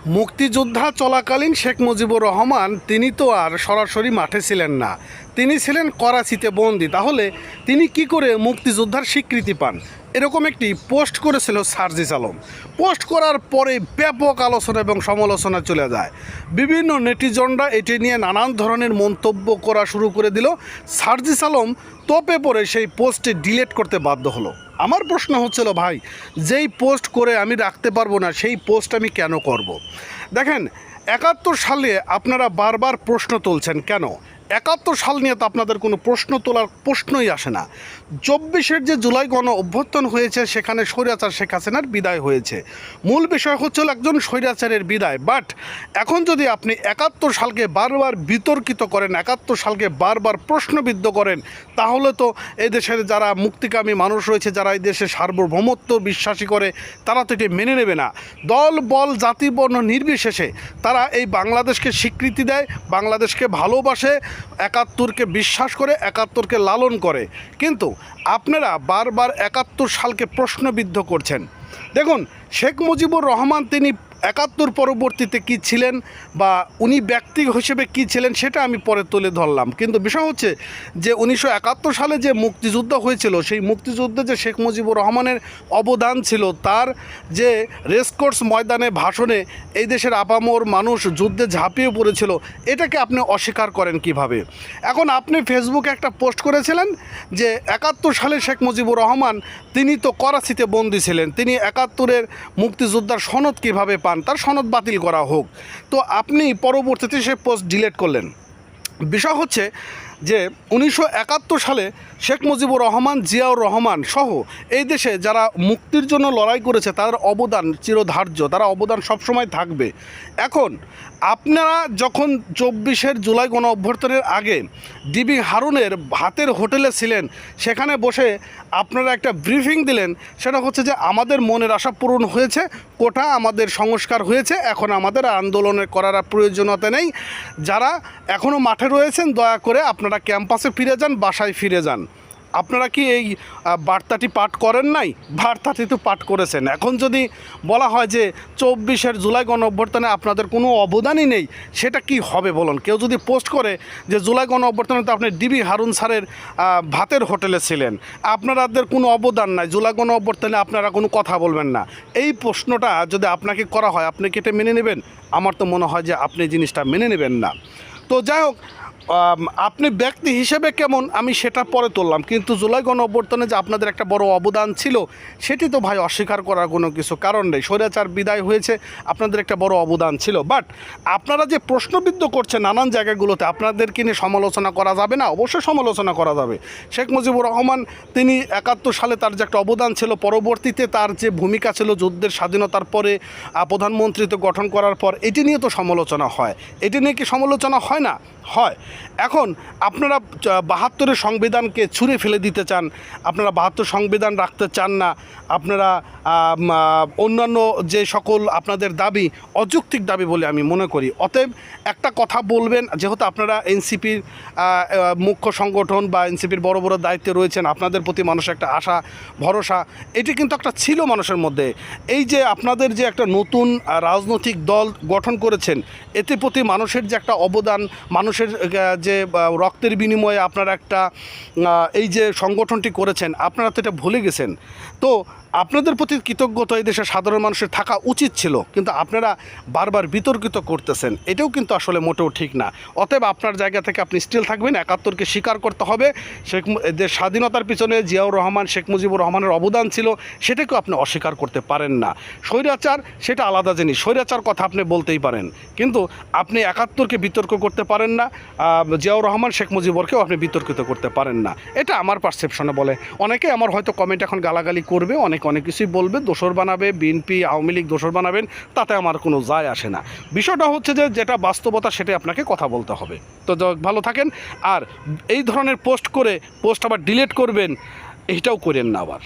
মুক্তিযোদ্ধা চলাকালীন শেখ মুজিবুর রহমান তিনি তো আর সরাসরি মাঠে ছিলেন না, তিনি ছিলেন করাচিতে বন্দী। তাহলে তিনি কি করে মুক্তিযোদ্ধার স্বীকৃতি পান? এরকম একটি পোস্ট করেছিল সার্জিস আলম। পোস্ট করার পরে ব্যাপক আলোচনা এবং সমালোচনা চলে যায়। বিভিন্ন নেটিজনরা এটি নিয়ে নানান ধরনের মন্তব্য করা শুরু করে দিল। সার্জিস আলম তোপে পড়ে সেই পোস্টে ডিলিট করতে বাধ্য হলো। আমার প্রশ্ন হচ্ছিল, ভাই, যেই পোস্ট করে আমি রাখতে পারবো না সেই পোস্ট আমি কেন করব? দেখেন, ৭১ সালে আপনারা বারবার প্রশ্ন তুলছেন কেন? ৭১ সাল নিয়ে তো আপনাদের কোনো প্রশ্ন তোলার প্রশ্নই আসে না। ২৪ যে জুলাই গণ অভ্যুত্থান হয়েছে সেখানে স্বৈরাচার শেখ হাসিনার বিদায় হয়েছে। মূল বিষয় হচ্ছিল একজন স্বৈরাচারের বিদায়। বাট এখন যদি আপনি ৭১ সালকে বারবার বিতর্কিত করেন, ৭১ সালকে বারবার প্রশ্নবিদ্ধ করেন, তাহলে তো এই দেশের যারা মুক্তিকামী মানুষ রয়েছে, যারা এই দেশে সার্বভৌমত্ব বিশ্বাসী করে, তারা তো এটি মেনে নেবে না। দল বল জাতি বর্ণ নির্বিশেষে তারা এই বাংলাদেশকে স্বীকৃতি দেয়, বাংলাদেশকে ভালোবাসে, ৭১কে বিশ্বাস করে, ৭১কে লালন করে। কিন্তু আপনারা বারবার ৭১ সালকে প্রশ্নবিদ্ধ করছেন। দেখুন, শেখ মুজিবুর রহমান তিনি ৭১ পরবর্তীতে কী ছিলেন বা উনি ব্যক্তি হিসেবে কী ছিলেন সেটা আমি পরে তুলে ধরলাম। কিন্তু বিষয় হচ্ছে যে ১৯৭১ সালে যে মুক্তিযুদ্ধ হয়েছিল, সেই মুক্তিযুদ্ধে যে শেখ মুজিবুর রহমানের অবদান ছিল, তার যে রেসকোর্স ময়দানে ভাষণে এই দেশের আপামর মানুষ যুদ্ধে ঝাঁপিয়ে পড়েছিল, এটাকে আপনি অস্বীকার করেন কিভাবে? এখন আপনি ফেসবুকে একটা পোস্ট করেছিলেন যে ৭১ সালে শেখ মুজিবুর রহমান তিনি তো করাচিতে বন্দী ছিলেন, তিনি ৭১-এর মুক্তিযোদ্ধার সনদ কীভাবে পান, তার সনদ বাতিল করা হোক। তো আপনি পরবর্তীতে সে পোস্ট ডিলিট করলেন। বিষয় হচ্ছে যে ১৯৭১ সালে শেখ মুজিবুর রহমান, জিয়াউর রহমান সহ এই দেশে যারা মুক্তির জন্য লড়াই করেছে তাদের অবদান চিরধার্য, তারা অবদান সবসময় থাকবে। এখন আপনারা যখন ২৪ জুলাই গণ অভ্যুত্থানের আগে ডিবি হারুনের ভাতের হোটেলে ছিলেন, সেখানে বসে আপনারা একটা ব্রিফিং দিলেন, সেটা হচ্ছে যে আমাদের মনের আশা পূরণ হয়েছে, কোটা আমাদের সংস্কার হয়েছে, এখন আমাদের আন্দোলনের করার প্রয়োজনীয়তা নেই। যারা এখনও মাঠে রয়েছেন দয়া করে আপনারা ক্যাম্পাসে ফিরে যান, বাসায় ফিরে যান। আপনারা কি এই বার্তাটি পাঠ করেন নাই? বার্তাটি তো পাঠ করেছেন। এখন যদি বলা হয় যে ২৪ জুলাই গণ অভ্যুত্থানে আপনাদের কোনো অবদানই নেই, সেটা কি হবে বলুন? কেউ যদি পোস্ট করে যে জুলাই গণ অভ্যুত্থানে তো আপনি ডিবি হারুন স্যারের ভাতের হোটেলে ছিলেন, আপনাদের কোনো অবদান নাই, জুলাই গণ অভ্যুত্থানে আপনারা কোনো কথা বলবেন না, এই প্রশ্নটা যদি আপনাকে করা হয়, আপনি কি এটা মেনে নেবেন? আমার তো মনে হয় যে আপনি জিনিসটা মেনে নেবেন না। তো যাই হোক, আপনি ব্যক্তি হিসেবে কেমন আমি সেটা পরে তুললাম, কিন্তু জুলাই গণ অভ্যুত্থানে যে আপনাদের একটা বড় অবদান ছিল সেটি তো ভাই অস্বীকার করার কোনো কিছু কারণ নেই। স্বৈরাচার বিদায় হয়েছে, আপনাদের একটা বড় অবদান ছিল। বাট আপনারা যে প্রশ্নবিদ্ধ করছেন নানান জায়গাগুলোতে, আপনাদেরকে নিয়ে সমালোচনা করা যাবে না? অবশ্যই সমালোচনা করা যাবে। শেখ মুজিবুর রহমান তিনি ৭১ সালে তার যে একটা অবদান ছিল, পরবর্তীতে তার যে ভূমিকা ছিল যুদ্ধের স্বাধীনতার পরে প্রধানমন্ত্রী গঠন করার পর, এটি নিয়ে তো সমালোচনা হয়। এটি নিয়ে কি সমালোচনা হয় না? হয়। এখন আপনারা ৭২-এর সংবিধানকে ছুঁড়ে ফেলে দিতে চান, আপনারা ৭২ সংবিধান রাখতে চান না, আপনারা অন্যান্য যে সকল আপনাদের দাবি অযৌক্তিক দাবি বলে আমি মনে করি। অতএব একটা কথা বলবেন, যেহেতু আপনারা এনসিপির মুখ্য সংগঠন বা এনসিপির বড় বড় দায়িত্বে রয়েছেন, আপনাদের প্রতি মানুষের একটা আশা ভরসা এটি কিন্তু একটা ছিল মানুষের মধ্যে। এই যে আপনাদের যে একটা নতুন রাজনৈতিক দল গঠন করেছেন, এতে প্রতি মানুষের যে একটা অবদান, মানুষের যে রক্তের বিনিময়ে আপনারা একটা এই যে সংগঠনটি করেছেন, আপনারা তো এটা ভুলে গেছেন। তো আপনাদের প্রতি কৃতজ্ঞতা এই দেশের সাধারণ মানুষের থাকা উচিত ছিল, কিন্তু আপনারা বারবার বিতর্কিত করতেছেন, এটাও কিন্তু আসলে মোটেও ঠিক না। অতএব আপনার জায়গা থেকে আপনি স্টিল থাকবেন, ৭১কে স্বীকার করতে হবে। দেশ স্বাধীনতার পিছনে জিয়াউর রহমান, শেখ মুজিবুর রহমানের অবদান ছিল, সেটাকেও আপনি অস্বীকার করতে পারেন না। স্বৈরাচার সেটা আলাদা জিনিস, স্বৈরাচার কথা আপনি বলতেই পারেন, কিন্তু আপনি ৭১কে বিতর্ক করতে পারেন না, জিয়াউর রহমান, শেখ মুজিবুরকেও আপনি বিতর্কিত করতে পারেন না। এটা আমার পারসেপশনে বলে। অনেকে আমার হয়তো কমেন্ট এখন গালাগালি করবে, অনেক কিছুই বলবে, দোসর বানাবে, বিএনপি আওয়ামী লীগ দোসর বানাবেন, তাতে আমার কোনো যায় আসে না। বিষয়টা হচ্ছে যে যেটা বাস্তবতা সেটাই আপনাকে কথা বলতে হবে। তো ভালো থাকেন, আর এই ধরনের পোস্ট করে পোস্ট আবার ডিলিট করবেন, এইটাও করেন না আবার।